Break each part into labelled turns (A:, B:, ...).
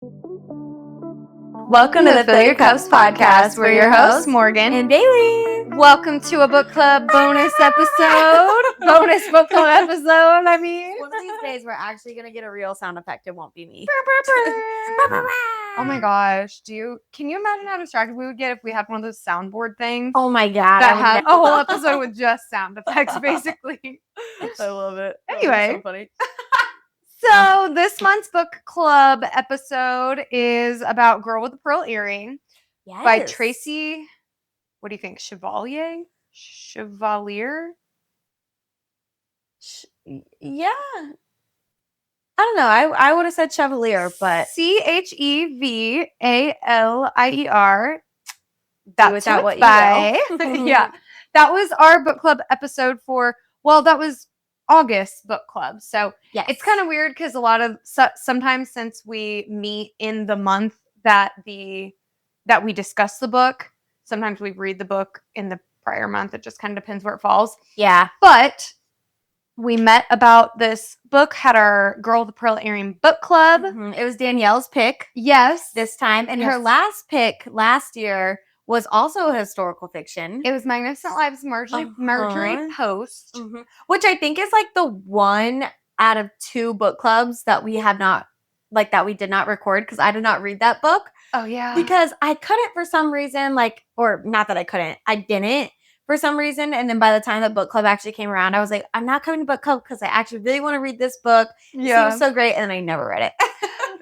A: Welcome to the Fill Your Cups podcast. We're your hosts, Morgan
B: and Bailey.
A: Welcome to a book club bonus episode. Bonus book club episode, I mean.
B: One of these days, we're actually going to get a real sound effect. It won't be me.
A: Oh my gosh. Can you imagine how distracted we would get if we had one of those soundboard things?
B: Oh my God.
A: That had a whole episode with just sound effects, basically.
B: I love it.
A: Anyway.
B: So funny.
A: So this month's book club episode is about Girl with the Pearl Earring by Tracy. What do you think? Chevalier?
B: Yeah. I don't know. I would have said Chevalier, but
A: Chevalier. That's
B: what you
A: by. Yeah. That was our book club episode that was August book club. So
B: yes.
A: It's kind of weird because sometimes since we meet in the month that we discuss the book, sometimes we read the book in the prior month. It just kind of depends where it falls.
B: Yeah.
A: But we met about this book, had our Girl with the Pearl Earring book club.
B: Mm-hmm. It was Danielle's pick.
A: Yes.
B: This time. And her last pick last year was also a historical fiction.
A: It was Magnificent Lives of Marjorie Post.
B: Mm-hmm. Which I think is like the one out of two book clubs that we have not, that we did not record because I did not read that book.
A: Oh, yeah.
B: Because I couldn't for some reason, or not that I couldn't, I didn't for some reason. And then by the time the book club actually came around, I was like, I'm not coming to book club because I actually really want to read this book.
A: Yeah.
B: It seems so great. And then I never read it.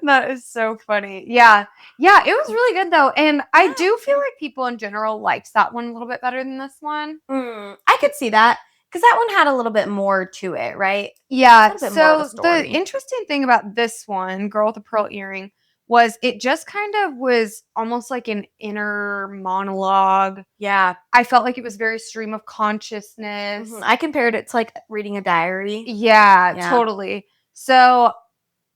A: That is so funny. Yeah. Yeah, it was really good though. And I do feel like people in general liked that one a little bit better than this one.
B: I could see that. Because that one had a little bit more to it, right?
A: Yeah. So the interesting thing about this one, Girl with the Pearl Earring, was it just kind of was almost like an inner monologue.
B: Yeah.
A: I felt like it was very stream of consciousness.
B: Mm-hmm. I compared it to like reading a diary.
A: Yeah. Totally. So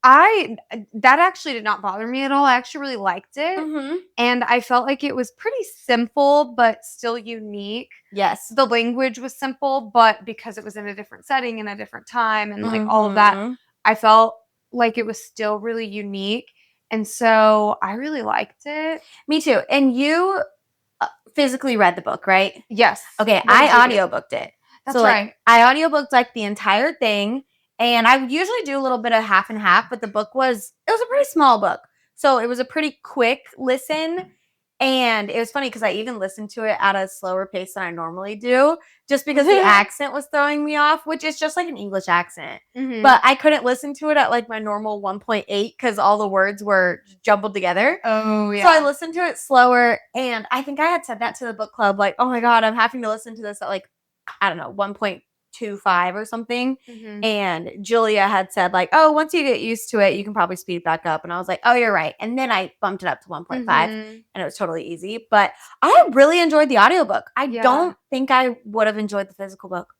A: that actually did not bother me at all. I actually really liked it.
B: Mm-hmm.
A: And I felt like it was pretty simple, but still unique.
B: Yes.
A: The language was simple, but because it was in a different setting and a different time and all of that, I felt like it was still really unique. And so I really liked it.
B: Me too. And you physically read the book, right?
A: Yes.
B: Okay. I audiobooked it.
A: That's right.
B: I audiobooked the entire thing. And I usually do a little bit of half and half, but it was a pretty small book. So it was a pretty quick listen. And it was funny because I even listened to it at a slower pace than I normally do, just because the accent was throwing me off, which is just like an English accent.
A: Mm-hmm.
B: But I couldn't listen to it at my normal 1.8 because all the words were jumbled together.
A: Oh, yeah.
B: So I listened to it slower. And I think I had said that to the book club, oh my God, I'm having to listen to this at I don't know, 1.25 or something.
A: Mm-hmm.
B: And Julia had said once you get used to it, you can probably speed it back up. And I was like, oh, you're right. And then I bumped it up to 1.5 and it was totally easy. But I really enjoyed the audiobook. I don't think I would have enjoyed the physical book.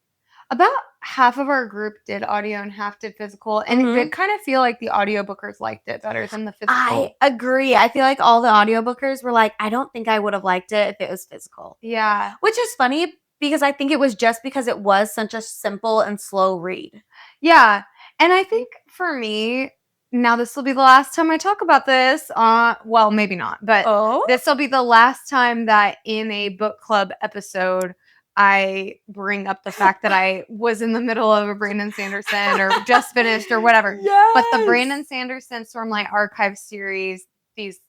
A: About half of our group did audio and half did physical. And it did kind of feel like the audiobookers liked it better than the physical.
B: I agree. I feel like all the audiobookers were like, I don't think I would have liked it if it was physical.
A: Yeah.
B: Which is funny because I think it was just because it was such a simple and slow read.
A: Yeah. And I think for me, now this will be the last time I talk about this. Well, maybe not. But this will be the last time that in a book club episode, I bring up the fact that I was in the middle of a Brandon Sanderson or just finished or whatever.
B: Yes.
A: But the Brandon Sanderson Stormlight Archive series, these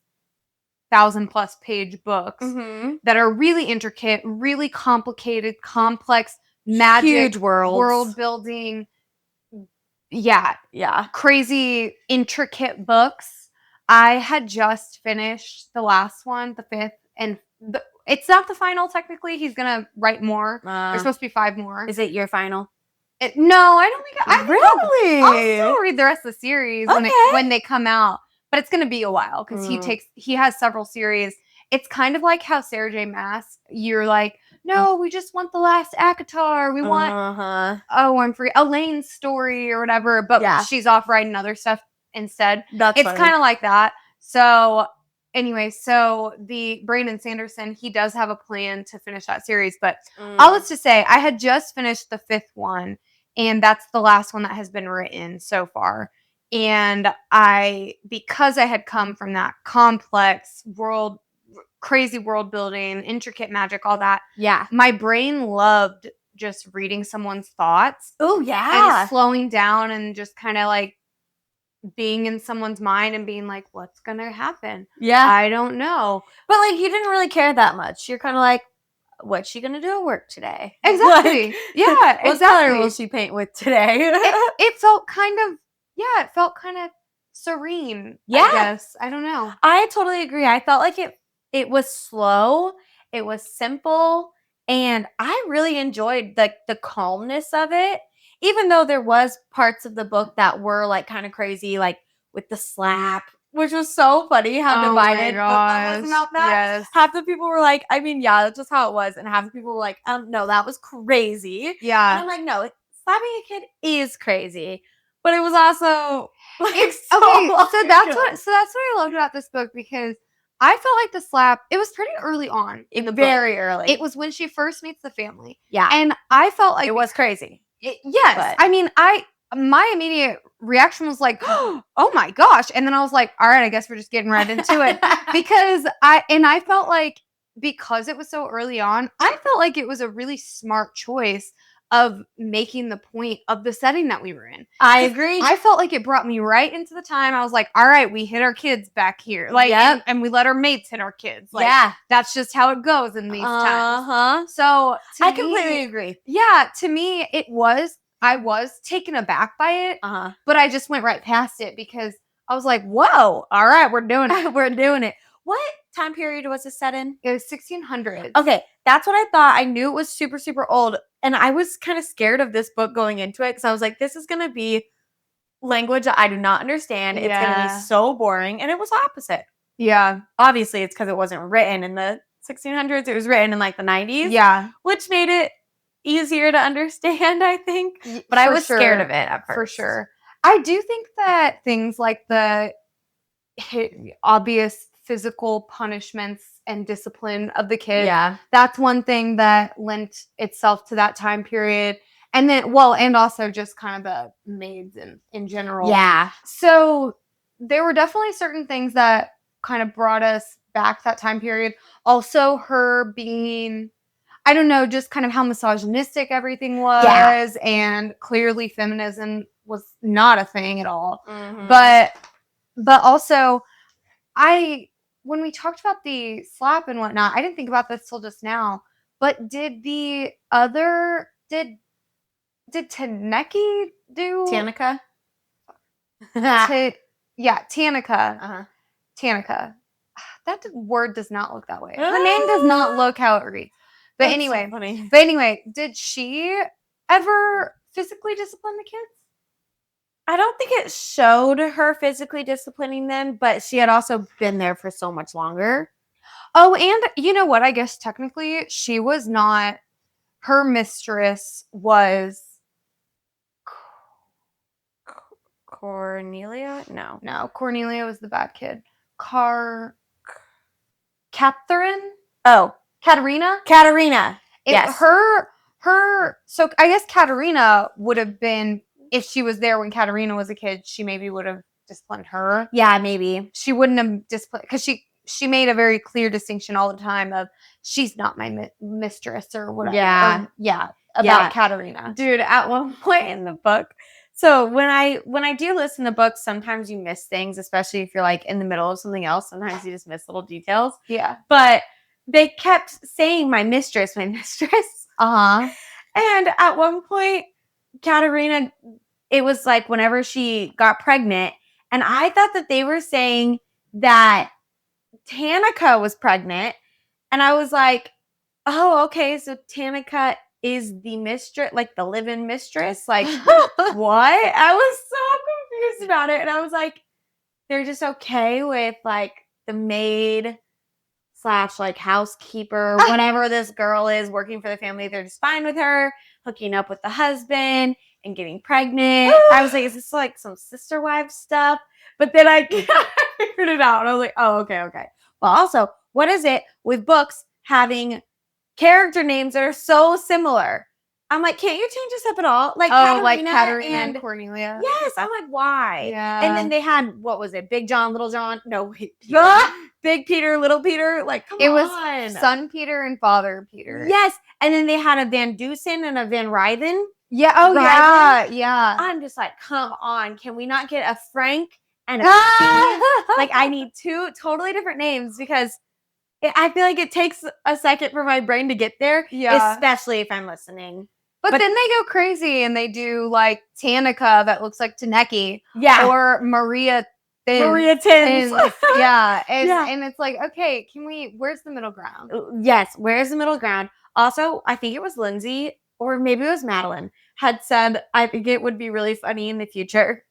A: 1,000+ page books that are really intricate, really complicated, complex, magic,
B: huge
A: world building. Yeah. Crazy, intricate books. I had just finished the last one, the 5th, and it's not the final technically. He's gonna write more. There's supposed to be 5 more.
B: Is it your final?
A: No, I don't think
B: really.
A: I'll still read the rest of the series when they come out. But it's going to be a while because he has several series. It's kind of like how Sarah J. Maas, you're like, no, we just want the last ACOTAR. We want, I'm free, Elaine's story or whatever. But she's off writing other stuff instead. It's kind of like that. So anyway, the Brandon Sanderson, he does have a plan to finish that series. But all it's to say, I had just finished the 5th one. And that's the last one that has been written so far. And because I had come from that complex world, crazy world building, intricate magic, all that,
B: Yeah.
A: my brain loved just reading someone's thoughts.
B: Oh, yeah.
A: And slowing down and just kind of like being in someone's mind and being like, what's going to happen?
B: Yeah.
A: I don't know.
B: But like, you didn't really care that much. You're kind of like, what's she going to do at work today?
A: Exactly.
B: Like,
A: yeah,
B: what color will she paint with today?
A: It felt kind of, it felt kind of serene.
B: Yeah.
A: I guess. I don't know.
B: I totally agree. I felt like it was slow. It was simple. And I really enjoyed the calmness of it. Even though there was parts of the book that were like kind of crazy, like with the slap, which was so funny how divided the book was about that.
A: Yes.
B: Half the people were like, I mean, yeah, that's just how it was. And half the people were like, no, that was crazy. And
A: Yeah.
B: I'm like, no, slapping a kid is crazy. But it was also like
A: Okay, so that's what I loved about this book, because I felt like the slap, it was pretty early on in the book.
B: Very early.
A: It was when she first meets the family.
B: Yeah.
A: And I felt like
B: it was crazy.
A: Yes.
B: But-
A: I mean, my immediate reaction was like, oh my gosh. And then I was like, all right, I guess we're just getting right into it. Because I felt like, because it was so early on, I felt like it was a really smart choice of making the point of the setting that we were in.
B: I agree.
A: I felt like it brought me right into the time. I was like, all right, we hit our kids back here. Like, and we let our mates hit our kids. Like, that's just how it goes in these times. So
B: I completely agree.
A: Yeah, to me, I was taken aback by it, but I just went right past it because I was like, whoa, all right, we're doing it.
B: We're doing it. What time period was this set in?
A: It was 1600s.
B: Okay, that's what I thought. I knew it was super, super old. And I was kind of scared of this book going into it because I was like, this is going to be language that I do not understand. It's going to be so boring. And it was opposite.
A: Yeah.
B: Obviously, it's because it wasn't written in the 1600s. It was written in like the 90s.
A: Yeah.
B: Which made it easier to understand, I think. But I was scared of it at first.
A: For sure. I do think that things like the obvious physical punishments and discipline of the kids, that's one thing that lent itself to that time period. And then, and also just kind of the maids in general.
B: Yeah.
A: So there were definitely certain things that kind of brought us back that time period. Also, her being, I don't know, just kind of how misogynistic everything was. And clearly feminism was not a thing at all.
B: Mm-hmm.
A: But also, when we talked about the slap and whatnot, I didn't think about this till just now, but did Taneki do?
B: Tanika?
A: Tanika. Tanika. That word does not look that way. Her name does not look how it reads. But anyway,
B: so funny.
A: Did she ever physically discipline the kids?
B: I don't think it showed her physically disciplining them, but she had also been there for so much longer.
A: Oh, and you know what? I guess technically she was not, her mistress was
B: Cornelia? No.
A: Cornelia was the bad kid. Catherine?
B: Oh.
A: Katerina?
B: Yes.
A: So I guess Katerina would have been, if she was there when Katerina was a kid, she maybe would have disciplined her.
B: Yeah, maybe.
A: She wouldn't have disciplined, because she made a very clear distinction all the time of, she's not my mistress or whatever. About Katerina.
B: Dude, at one point in the book, so when I do listen to books, sometimes you miss things, especially if you're like in the middle of something else. Sometimes you just miss little details.
A: Yeah.
B: But they kept saying my mistress. And at one point, Katerina, it was like whenever she got pregnant, and I thought that they were saying that Tanika was pregnant, and I was like, oh, okay, so Tanika is the mistress, like the live-in mistress? Like, what? I was so confused about it, and I was like, they're just okay with like the maid / like housekeeper, whatever this girl is working for the family, they're just fine with her hooking up with the husband and getting pregnant. I was like, is this like some sister wives stuff? But then I figured it out. And I was like, oh, okay. Well, also, what is it with books having character names that are so similar? I'm like, can't you change this up at all? Like
A: Katerina and Cornelia.
B: Yes, I'm like, why?
A: Yeah.
B: And then they had, what was it? Big John, Little John? No, wait. Big Peter, Little Peter. Like, come on.
A: It was Son Peter and Father Peter.
B: Yes. And then they had a Van Dusen and a Van Ryven.
A: Yeah. Oh,
B: Ryven.
A: yeah.
B: I'm just like, come on. Can we not get a Frank and a Steve? Like, I need two totally different names because I feel like it takes a second for my brain to get there.
A: Yeah.
B: Especially if I'm listening.
A: But then they go crazy and they do like Tanika that looks like Taneki.
B: Yeah.
A: Or Maria Thin.
B: Maria Tins.
A: Yeah. And it's like, okay, where's the middle ground?
B: Yes. Where's the middle ground? Also, I think it was Lindsay or maybe it was Madeline had said, I think it would be really funny in the future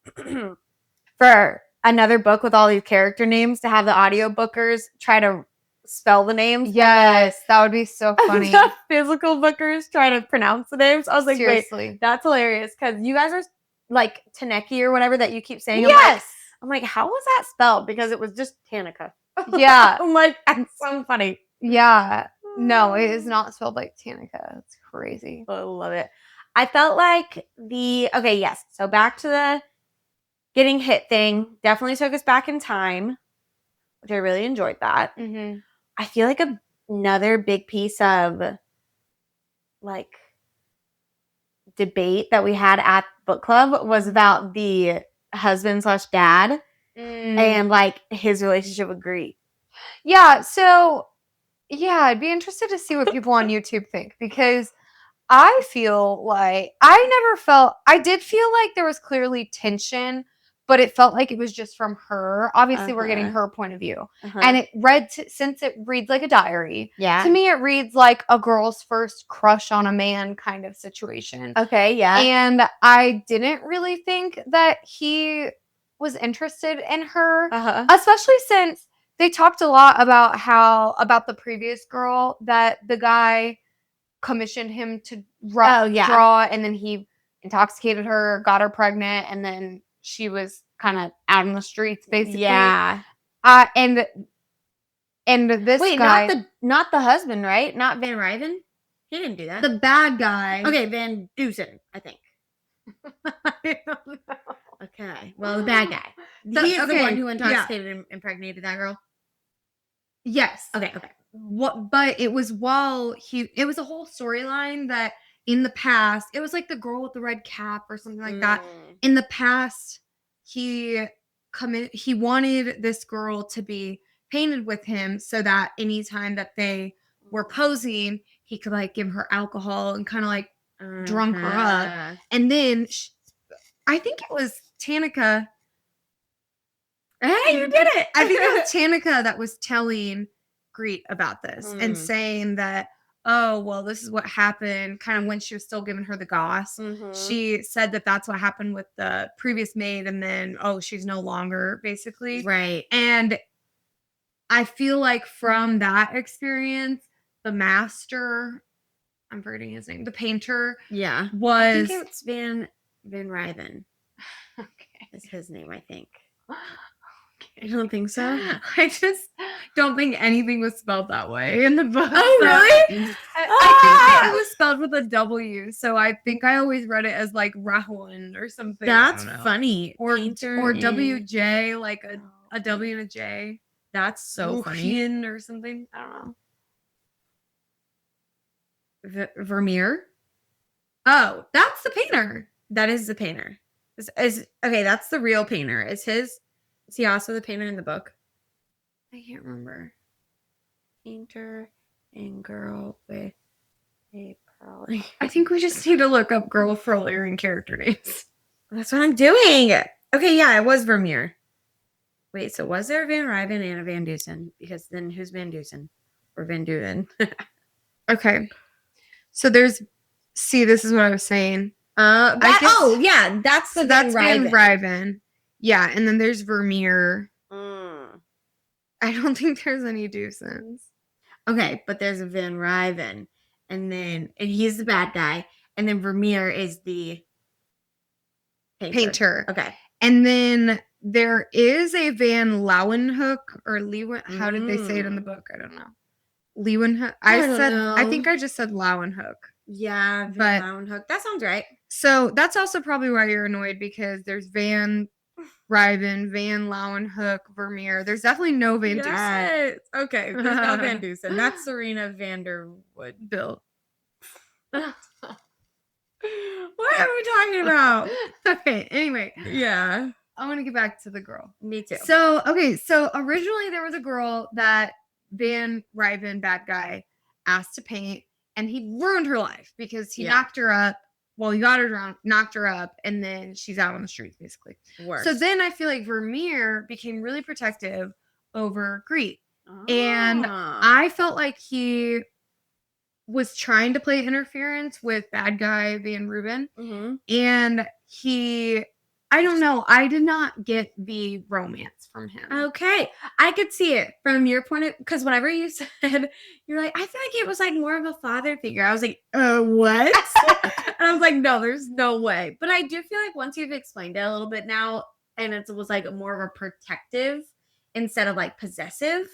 B: for another book with all these character names to have the audiobookers try to spell the names.
A: Yes, that would be so funny.
B: The physical bookers try to pronounce the names. I was like,
A: seriously,
B: wait, that's hilarious because you guys are like Taneki or whatever that you keep saying.
A: Yes.
B: I'm like, how was that spelled? Because it was just Tanika.
A: Yeah.
B: I'm like, that's so funny.
A: Yeah. No, it is not spelled like Tanika. It's crazy.
B: I love it. I felt like yes. So back to the getting hit thing. Definitely took us back in time, which I really enjoyed that.
A: Mm-hmm.
B: I feel like another big piece of like debate that we had at book club was about the husband/dad and like his relationship with Greet.
A: Yeah. So yeah, I'd be interested to see what people on YouTube think because I feel like I did feel like there was clearly tension, but it felt like it was just from her. Obviously, we're getting her point of view. And it since it reads like a diary.
B: Yeah.
A: To me, it reads like a girl's first crush on a man kind of situation.
B: Okay, yeah.
A: And I didn't really think that he was interested in her, especially since they talked a lot about the previous girl that the guy commissioned him to draw, and then he intoxicated her, got her pregnant, and then she was kind of out in the streets, basically.
B: Yeah.
A: And this guy,
B: not the husband, right? Not Van Ryven. He didn't do that.
A: The bad guy.
B: Okay, Van Dusen, I think.
A: I don't know.
B: Okay. Well, the bad guy. He's the one who intoxicated and impregnated that girl.
A: Yes.
B: Okay.
A: But it was it was a whole storyline that in the past, it was like the girl with the red cap or something like that. In the past, he wanted this girl to be painted with him so that anytime that they were posing, he could like give her alcohol and kind of like drunk her up. And then I think it was Tanika.
B: Hey, you did it.
A: I think it was Tanika that was telling Greet about this and saying that, oh, well, this is what happened kind of when she was still giving her the goss. She said that that's what happened with the previous maid, and then, oh, she's no longer, basically.
B: Right.
A: And I feel like from that experience, the master, I'm forgetting his name, the painter, was...
B: I think it's Van Ryven.
A: Okay.
B: Is his name, I think. You don't think so?
A: I just don't think anything was spelled that way in the book.
B: Oh, really?
A: I think it was spelled with a W, so I think I always read it as like Rahwan or something.
B: That's funny.
A: Or WJ, like a W and a J.
B: That's so funny.
A: Or something. I don't know. Vermeer? Oh, that's the painter.
B: That is the painter. Okay, that's the real painter. Is he also the painter in the book?
A: I can't remember.
B: Painter and girl with a pearl.
A: I think we just need to look up girl with pearl earring character names.
B: That's what I'm doing. Okay, yeah, it was Vermeer. Wait, so was there a Van Ryven and a Van Dusen? Because then who's Van Dusen? Or Van Duven?
A: Okay. So this is what I was saying.
B: That's
A: Van Ryven. Yeah, and then there's Vermeer. I don't think there's any Dusens.
B: Okay, but there's a Van Ryven, and he's the bad guy, and then Vermeer is the
A: painter.
B: Okay,
A: and then there is a Van Leeuwenhoek or Leeuwen. How did they say it in the book? I don't know. Leeuwenhoek. I think I just said Leeuwenhoek.
B: Yeah,
A: But-
B: Van Hook. That sounds right.
A: So that's also probably why you're annoyed, because there's Van Ryven, Van Leeuwenhoek, Vermeer. There's definitely no Van Dusen.
B: Yes. Okay. There's no Van Dusen. That's Serena Vanderwood.
A: Bill.
B: What are we talking about?
A: Okay, anyway.
B: Yeah.
A: I want to get back to the girl.
B: Me too.
A: So originally there was a girl that Van Ryven, bad guy, asked to paint, and he ruined her life because he knocked her up. Well, he got her drunk, knocked her up, and then she's out on the streets, basically.
B: Worse.
A: So then I feel like Vermeer became really protective over Greet. And I felt like he was trying to play interference with bad guy Van Ruben.
B: Mm-hmm.
A: And I don't know, I did not get the romance from him.
B: Okay. I could see it from your point of, because whenever you said, you're like, I feel like it was like more of a father figure. I was like, what? And I was like, no, there's no way. But I do feel like once you've explained it a little bit now, and it was like more of a protective instead of like possessive,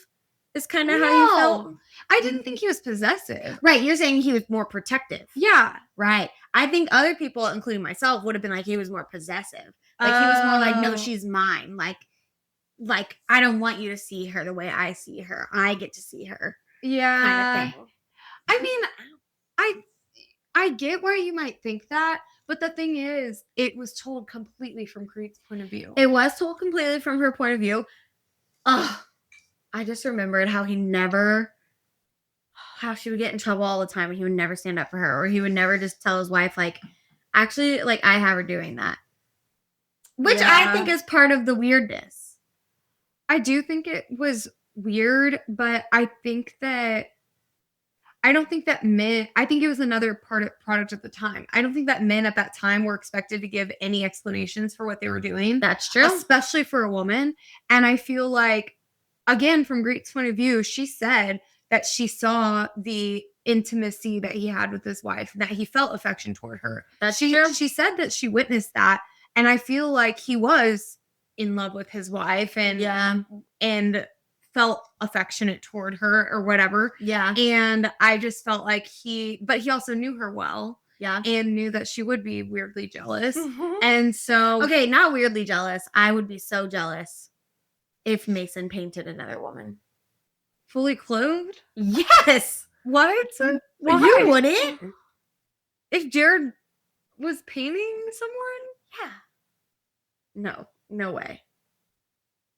B: is kind of how you felt.
A: I didn't think he was possessive.
B: Right. You're saying he was more protective.
A: Yeah.
B: Right. I think other people, including myself, would have been like, he was more possessive. Like he was more like, no, she's mine. Like I don't want you to see her the way I see her. I get to see her.
A: Yeah.
B: Kind of thing.
A: I mean, I get why you might think that, but the thing is, it was told completely from Greet's point of view.
B: It was told completely from her point of view. Oh, I just remembered how she would get in trouble all the time, and he would never stand up for her, or he would never just tell his wife, like, actually, like, I have her doing that. Which I think is part of the weirdness.
A: I do think it was weird, but I don't think that men, I think it was another product of the time. I don't think that men at that time were expected to give any explanations for what they were doing.
B: That's true.
A: Especially for a woman. And I feel like, again, from Greet's point of view, she said that she saw the intimacy that he had with his wife, and that he felt affection toward her.
B: That's true.
A: She said that she witnessed that. And I feel like he was in love with his wife and felt affectionate toward her or whatever.
B: Yeah.
A: And I just felt like but he also knew her well.
B: Yeah.
A: And knew that she would be weirdly jealous.
B: Mm-hmm.
A: And so.
B: Okay, not weirdly jealous. I would be so jealous if Mason painted another woman.
A: Fully clothed?
B: Yes.
A: What?
B: Why? You wouldn't?
A: If Jared was painting someone?
B: Yeah. No way.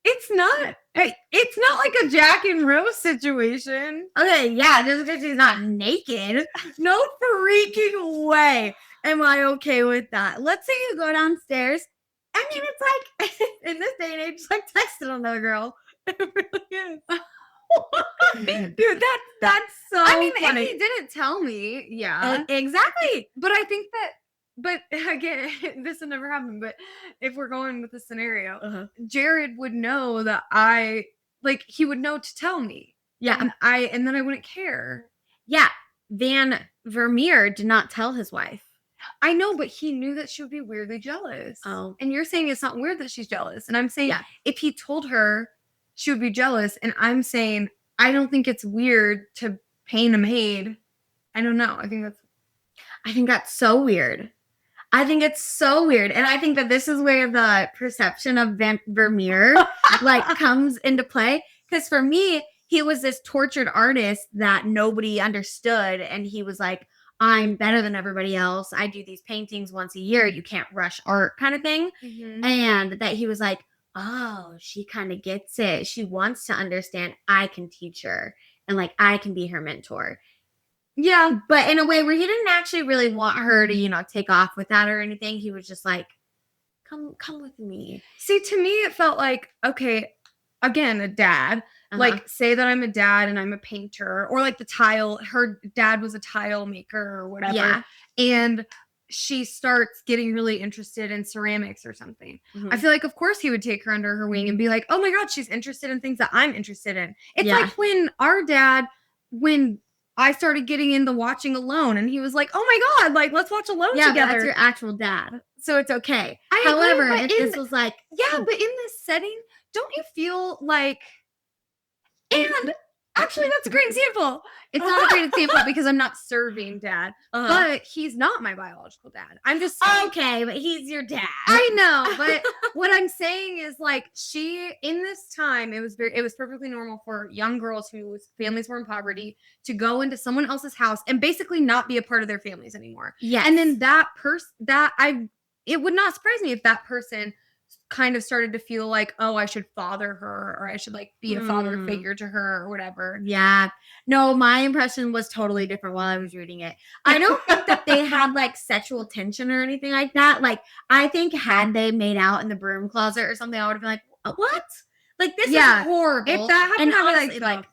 A: It's not like a Jack and Rose situation.
B: Okay, yeah, just because she's not naked. No freaking way am I okay with that. Let's say you go downstairs. I mean, it's like, in this day and age, it's like texting another girl. It really is. Dude, that's so funny.
A: If he didn't tell me, yeah.
B: Exactly.
A: But I think that, but again, this would never happen, but if we're going with the scenario, Jared would know that he would know to tell me.
B: Yeah.
A: And then I wouldn't care.
B: Yeah. Van Vermeer did not tell his wife.
A: I know, but he knew that she would be weirdly jealous.
B: Oh.
A: And you're saying it's not weird that she's jealous. And I'm saying if he told her, she would be jealous. And I'm saying, I don't think it's weird to paint a maid. I don't know. I think that's so weird. I think it's so weird. And I think that this is where the perception of Vermeer comes into play. Because for me, he was this tortured artist that nobody understood. And he was like, I'm better than everybody else. I do these paintings once a year. You can't rush art kind of thing. Mm-hmm. And that he was like, oh, she kind of gets it. She wants to understand. I can teach her. And I can be her mentor. Yeah, but in a way where he didn't actually really want her to, take off with that or anything. He was just like, come with me. See, to me, it felt like, okay, again, a dad. Say that I'm a dad and I'm a painter, or her dad was a tile maker or whatever. Yeah. And she starts getting really interested in ceramics or something. Mm-hmm. I feel like, of course, he would take her under her wing and be like, oh my God, she's interested in things that I'm interested in. It's like when our dad, when I started getting into watching Alone, and he was like, oh my God, let's watch Alone together.
B: Yeah, that's your actual dad. So it's okay.
A: However,
B: if this was like...
A: Yeah, but in this setting, don't you feel like... And Actually, that's a great example. It's not a great example because I'm not serving dad, but he's not my biological dad. I'm just saying,
B: okay, but he's your dad.
A: I know, but what I'm saying is like in this time, it was perfectly normal for young girls whose families were in poverty to go into someone else's house and basically not be a part of their families anymore.
B: Yeah.
A: And then it would not surprise me if that person kind of started to feel like, oh, I should father her, or I should like be a father figure to her or whatever.
B: Yeah. No, my impression was totally different while I was reading it. I don't think that they had like sexual tension or anything like that. Like, I think had they made out in the broom closet or something, I would have been like, what? Like, this is horrible.
A: If that happened, I would
B: be like,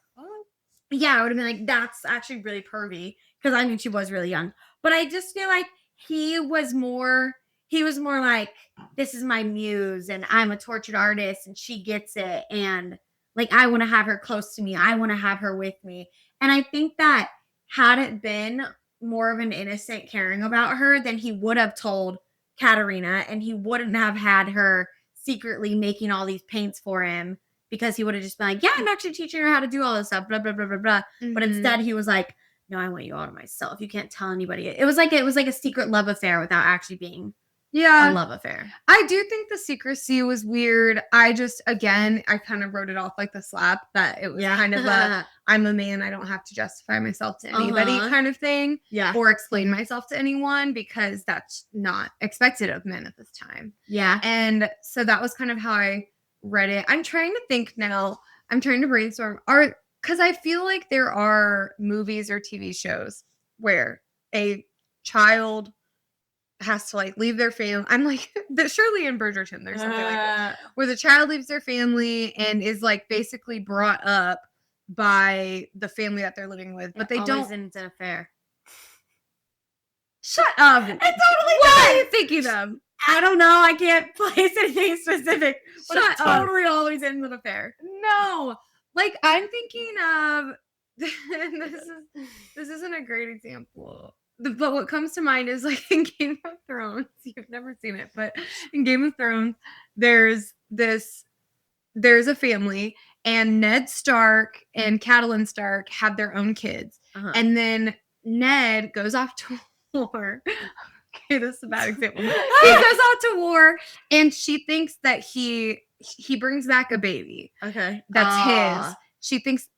B: yeah, I would have been like, that's actually really pervy, because I mean, she was really young. But I just feel like he was more like, this is my muse and I'm a tortured artist and she gets it. And like, I want to have her close to me. I want to have her with me. And I think that had it been more of an innocent caring about her, then he would have told Katerina, and he wouldn't have had her secretly making all these paints for him, because he would have just been like, yeah, I'm actually teaching her how to do all this stuff, blah, blah, blah, blah, blah. But instead he was like, no, I want you all to myself. You can't tell anybody. It was like a secret love affair without actually being a love affair.
A: I do think the secrecy was weird. I kind of wrote it off like the slap, that it was kind of I'm a man, I don't have to justify myself to anybody kind of thing.
B: Yeah.
A: Or explain myself to anyone, because that's not expected of men at this time.
B: Yeah.
A: And so that was kind of how I read it. I'm trying to think now. I'm trying to brainstorm. Because I feel like there are movies or TV shows where a child has to like leave their family. I'm like, surely in Bridgerton there's something like that, where the child leaves their family and is like basically brought up by the family that they're living with, but they don't.
B: It's an affair.
A: Shut up!
B: It totally
A: What are you thinking of?
B: I don't know. I can't place anything specific. But
A: Shut
B: it totally always ends in an affair.
A: No, like I'm thinking of. This isn't a great example. But what comes to mind is like in Game of Thrones. You've never seen it, but in Game of Thrones, there's a family, and Ned Stark and Catelyn Stark have their own kids, and then Ned goes off to war. Okay, this is a bad example. He goes off to war, and she thinks that he brings back a baby.
B: Okay,
A: that's his. She thinks.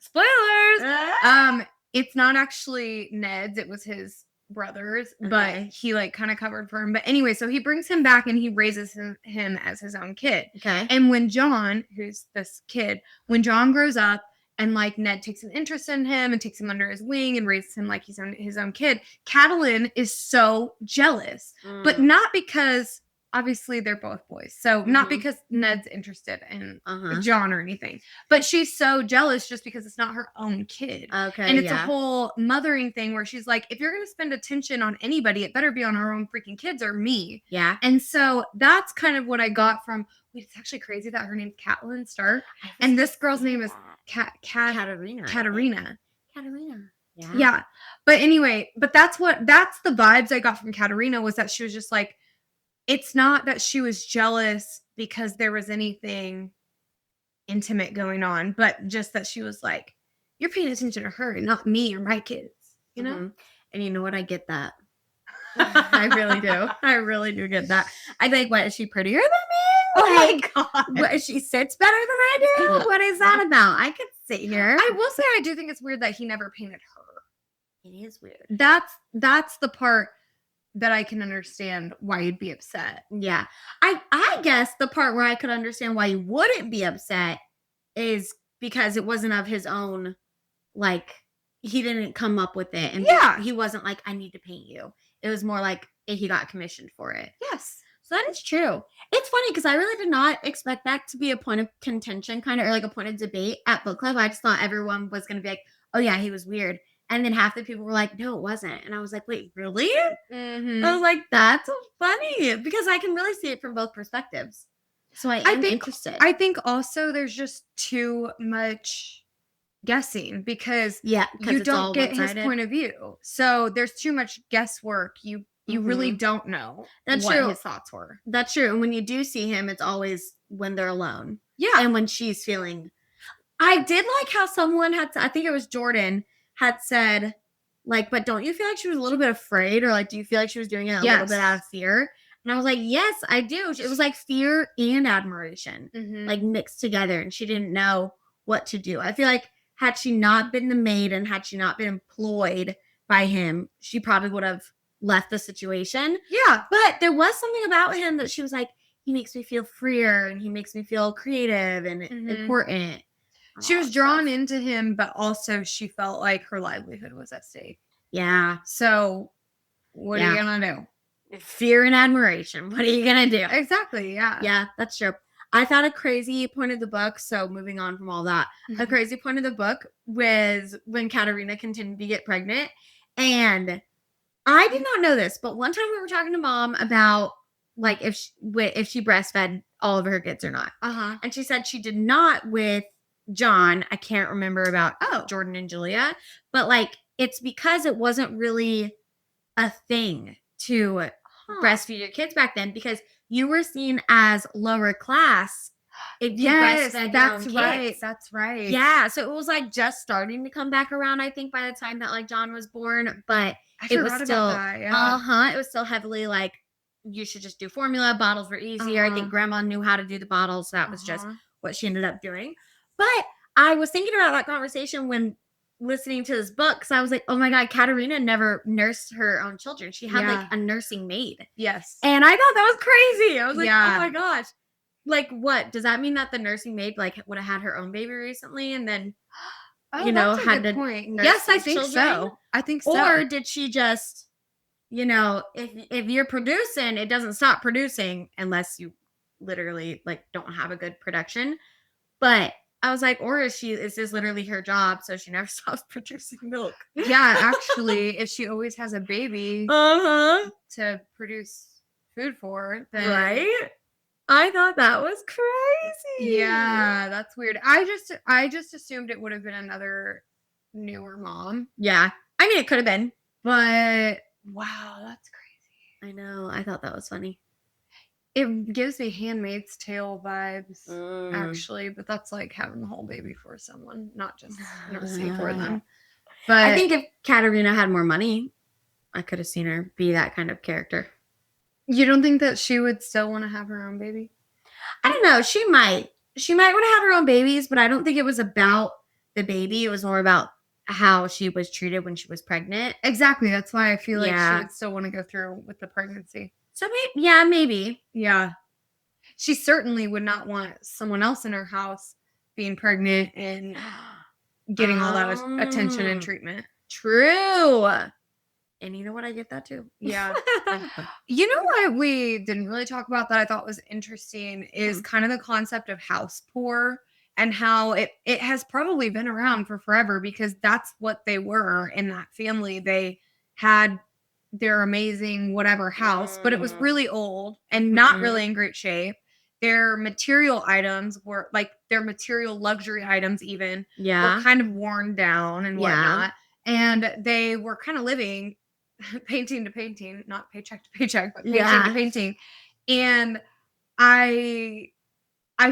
A: Spoilers. It's not actually Ned's, it was his brother's, but he like kind of covered for him. But anyway, so he brings him back and he raises him as his own kid.
B: Okay.
A: And when John, who's this kid, when John grows up and like Ned takes an interest in him and takes him under his wing and raises him like his own kid, Catelyn is so jealous. But not because obviously they're both boys. So not because Ned's interested in John or anything, but she's so jealous just because it's not her own kid.
B: Okay.
A: And it's a whole mothering thing where she's like, if you're going to spend attention on anybody, it better be on our own freaking kids or me.
B: Yeah.
A: And so that's kind of what I got from, it's actually crazy that her name's Catelyn Stark. And this girl's name is
B: Katerina.
A: Katerina.
B: Yeah.
A: Yeah. But anyway, that's the vibes I got from Katerina, was that she was just like, it's not that she was jealous because there was anything intimate going on, but just that she was like, you're paying attention to her and not me or my kids, you know?
B: And you know what? I get that. I really do. I really do get that. I think, what, is she prettier than me?
A: Oh my God.
B: What, she sits better than I do? What is that about? I could sit here.
A: I will say I do think it's weird that he never painted her.
B: It is weird.
A: That's the part that I can understand why you'd be upset.
B: Yeah. I guess the part where I could understand why he wouldn't be upset is because it wasn't of his own, like, he didn't come up with it. And he wasn't like, I need to paint you. It was more like he got commissioned for it.
A: Yes.
B: So that is true. It's funny because I really did not expect that to be a point of contention, kind of, or like a point of debate at book club. I just thought everyone was going to be like, oh yeah, he was weird. And then half the people were like, no, it wasn't. And I was like, wait, really? I was like, that's so funny, because I can really see it from both perspectives. So I am interested.
A: I think also there's just too much guessing, because you don't get his point of view. So there's too much guesswork. You really don't know what his thoughts were.
B: That's true. And when you do see him, it's always when they're alone.
A: Yeah.
B: And when she's feeling... I did like how someone had, I think it was Jordan, had said, like, but don't you feel like she was a little bit afraid? Or like, do you feel like she was doing it a little bit out of fear? And I was like, yes, I do. It was like fear and admiration, like mixed together. And she didn't know what to do. I feel like had she not been the maid and had she not been employed by him, she probably would have left the situation.
A: Yeah.
B: But there was something about him that she was like, he makes me feel freer and he makes me feel creative and important.
A: She was drawn into him, but also she felt like her livelihood was at stake.
B: Yeah.
A: So what are you going to do?
B: Fear and admiration. What are you going to do?
A: Exactly. Yeah.
B: Yeah, that's true. I thought a crazy point of the book, so moving on from all that, a crazy point of the book was when Katerina continued to get pregnant. And I did not know this, but one time we were talking to Mom about like if she breastfed all of her kids or not. And she said she did not with John. I can't remember about Jordan and Julia, but like it's because it wasn't really a thing to breastfeed your kids back then because you were seen as lower class if you breastfed your own kids.
A: That's right.
B: Yeah, so it was like just starting to come back around, I think, by the time that like John was born, but it was still it was still heavily like you should just do formula. Bottles were easier. I think Grandma knew how to do the bottles. So that was just what she ended up doing. But I was thinking about that conversation when listening to this book because I was like, oh my God, Katerina never nursed her own children. She had like a nursing maid.
A: Yes.
B: And I thought that was crazy. I was like, oh my gosh. Like what? Does that mean that the nursing maid like would have had her own baby recently and then had to
A: point.
B: nurse
A: Yes, I
B: these
A: think
B: children?
A: so. I think so.
B: Or did she just, if you're producing, it doesn't stop producing unless you literally like don't have a good production. But I was like, or is this literally her job? So she never stops producing milk.
A: Yeah, actually, if she always has a baby to produce food for, then
B: right? I thought that was crazy.
A: Yeah, that's weird. I just assumed it would have been another newer mom.
B: Yeah. I mean, it could have been.
A: But wow, that's crazy.
B: I know. I thought that was funny.
A: It gives me Handmaid's Tale vibes, actually, but that's like having the whole baby for someone, not just nursing for them. But
B: I think if Katerina had more money, I could have seen her be that kind of character.
A: You don't think that she would still want to have her own baby?
B: I don't know. She might want to have her own babies, but I don't think it was about the baby. It was more about how she was treated when she was pregnant.
A: Exactly. That's why I feel like she would still want to go through with the pregnancy.
B: So maybe.
A: Yeah. She certainly would not want someone else in her house being pregnant and getting all that attention and treatment.
B: True. And you know what? I get that too.
A: Yeah. You know what we didn't really talk about that I thought was interesting is kind of the concept of house poor and how it has probably been around for forever because that's what they were in that family. They had their amazing whatever house, but it was really old and not really in great shape. Their material items were like their material luxury items even were kind of worn down and whatnot. And they were kind of living painting to painting, not paycheck to paycheck, but painting to painting. And I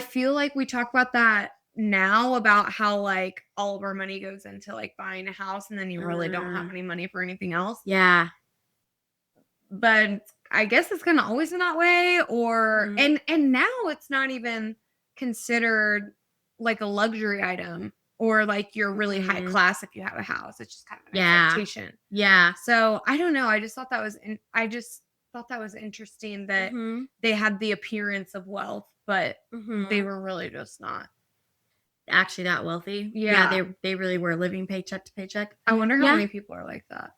A: feel like we talk about that now about how like all of our money goes into like buying a house and then you really don't have any money for anything else.
B: Yeah.
A: But I guess it's kind of always in that way or and now it's not even considered like a luxury item or like you're really high class if you have a house. It's just kind of an expectation.
B: Yeah.
A: So I don't know. I just thought that was interesting that they had the appearance of wealth, but they were really just not
B: actually that wealthy. Yeah, they really were living paycheck to paycheck.
A: I wonder how many people are like that.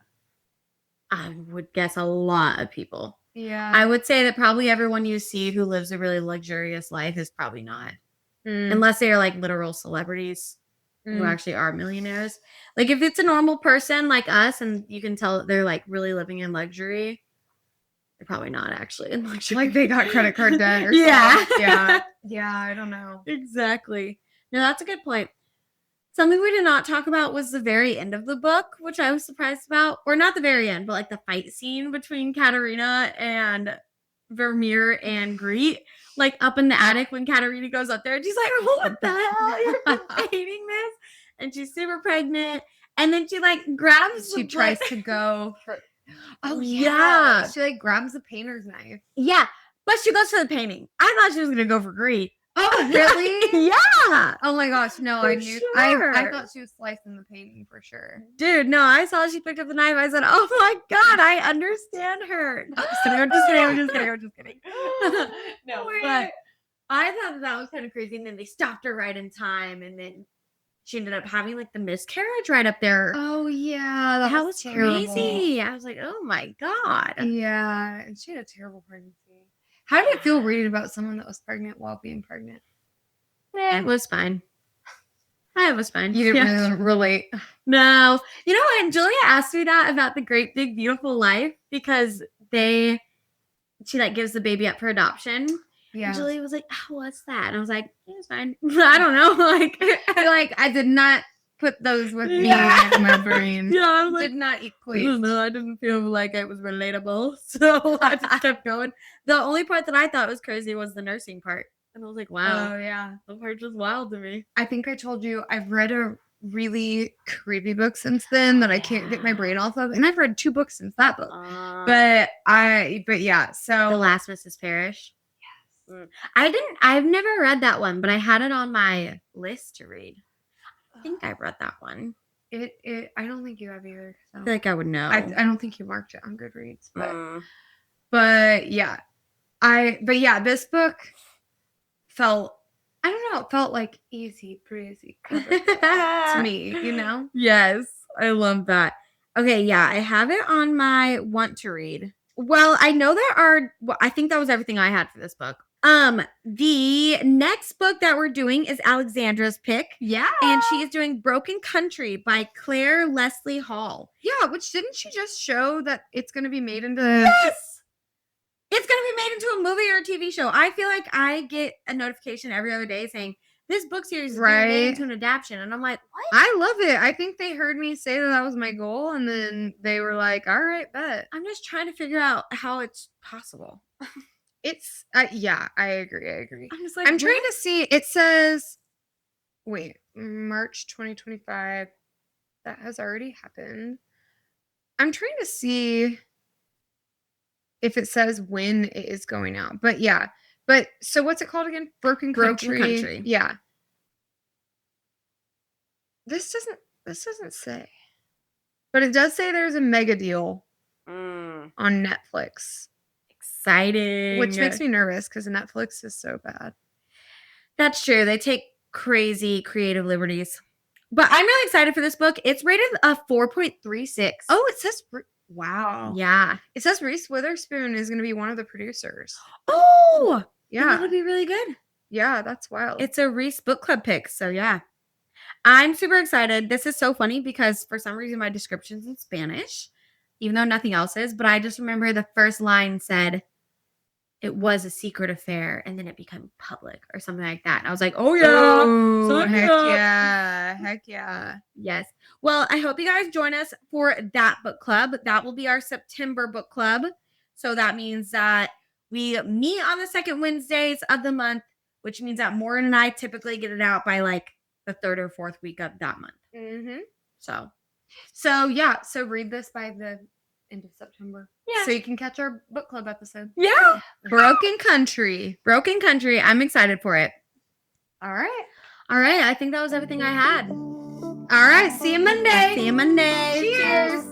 B: I would guess a lot of people.
A: Yeah.
B: I would say that probably everyone you see who lives a really luxurious life is probably not. Unless they are like literal celebrities who actually are millionaires. Like if it's a normal person like us and you can tell that they're like really living in luxury, they're probably not actually in luxury.
A: Like they got credit card debt or something. Yeah, I don't know.
B: Exactly. No, that's a good point. Something we did not talk about was the very end of the book, which I was surprised about. Or not the very end, but like the fight scene between Katerina and Vermeer and Greet, like up in the attic when Katerina goes up there and she's like, what the hell? You're painting this? And she's super pregnant. And then she like grabs
A: She tries to go for
B: yeah.
A: She like grabs the painter's knife.
B: Yeah. But she goes for the painting. I thought she was gonna go for greed.
A: Oh, really?
B: Yeah.
A: Oh my gosh, no,
B: For
A: I knew.
B: sure.
A: I thought she was slicing the painting for sure.
B: Dude, no, I saw she picked up the knife. I said, oh my God, I understand her. I'm just kidding. No, but I thought that was kind of crazy. And then they stopped her right in time. And then she ended up having like the miscarriage right up there.
A: Oh, yeah.
B: That was
A: terrible.
B: crazy. I was like, oh my God.
A: Yeah. And she had a terrible pregnancy. How did it feel reading about someone that was pregnant while being pregnant?
B: It was fine. It was fine.
A: You didn't really relate.
B: No. You know what? Julia asked me that about The Great Big Beautiful Life because she like gives the baby up for adoption. Yeah. And Julia was like, oh, what's that? And I was like, yeah, it's fine. I don't know.
A: Like I did not put those with me in my brain.
B: Yeah, I was like,
A: did not equate.
B: No, I didn't feel like it was relatable. So I just kept going. The only part that I thought was crazy was the nursing part. And I was like, wow.
A: Oh, yeah.
B: The part was wild to me.
A: I think I told you I've read a really creepy book since then that I can't get my brain off of. And I've read 2 books since that book. But yeah, so
B: The Last Mrs. Parrish. Yes. I've never read that one, but I had it on my list to read. I think I've read that one.
A: I don't think you have either. So.
B: I feel like I would know.
A: I don't think you marked it on Goodreads, but yeah. This book felt, I don't know, it felt like easy breezy to me, you know?
B: Yes, I love that. Okay, yeah, I have it on my want to read. Well, I know I think that was everything I had for this book. The next book that we're doing is Alexandra's pick.
A: Yeah.
B: And she is doing Broken Country by Clarke Leslie Hall.
A: Yeah, which didn't she just show that it's going to be made into...
B: Yes! It's going to be made into a movie or a TV show. I feel like I get a notification every other day saying, this book series is being made into an adaptation. And I'm like, what?
A: I love it. I think they heard me say that was my goal. And then they were like, all right, bet.
B: I'm just trying to figure out how it's possible.
A: It's, yeah, I agree.
B: I'm just like,
A: I'm trying to see, it says, wait, March 2025. That has already happened. I'm trying to see if it says when it is going out. But yeah. But so what's it called again? Broken Country. Yeah. This doesn't say. But it does say there's a mega deal on Netflix.
B: Exciting.
A: Which makes me nervous because Netflix is so bad.
B: That's true. They take crazy creative liberties. But I'm really excited for this book. It's rated a 4.36.
A: Oh, it says... Wow.
B: Yeah.
A: It says Reese Witherspoon is going to be one of the producers.
B: Oh!
A: Yeah.
B: That'll be really good.
A: Yeah, that's wild.
B: It's a Reese book club pick. So, yeah. I'm super excited. This is so funny because for some reason my description's in Spanish, even though nothing else is. But I just remember the first line said, it was a secret affair, and then it became public or something like that. And I was like, oh, yeah.
A: Oh, heck yeah.
B: Yes. Well, I hope you guys join us for that book club. That will be our September book club. So that means that we meet on the second Wednesdays of the month, which means that Morgan and I typically get it out by like the 3rd or 4th week of that month.
A: Mm-hmm.
B: So
A: yeah. So read this by the end of September.
B: Yeah.
A: So you can catch our book club episode.
B: Yeah.
A: Broken Country.
B: I'm excited for it.
A: All right.
B: I think that was everything I had.
A: All right. See you Monday.
B: Cheers.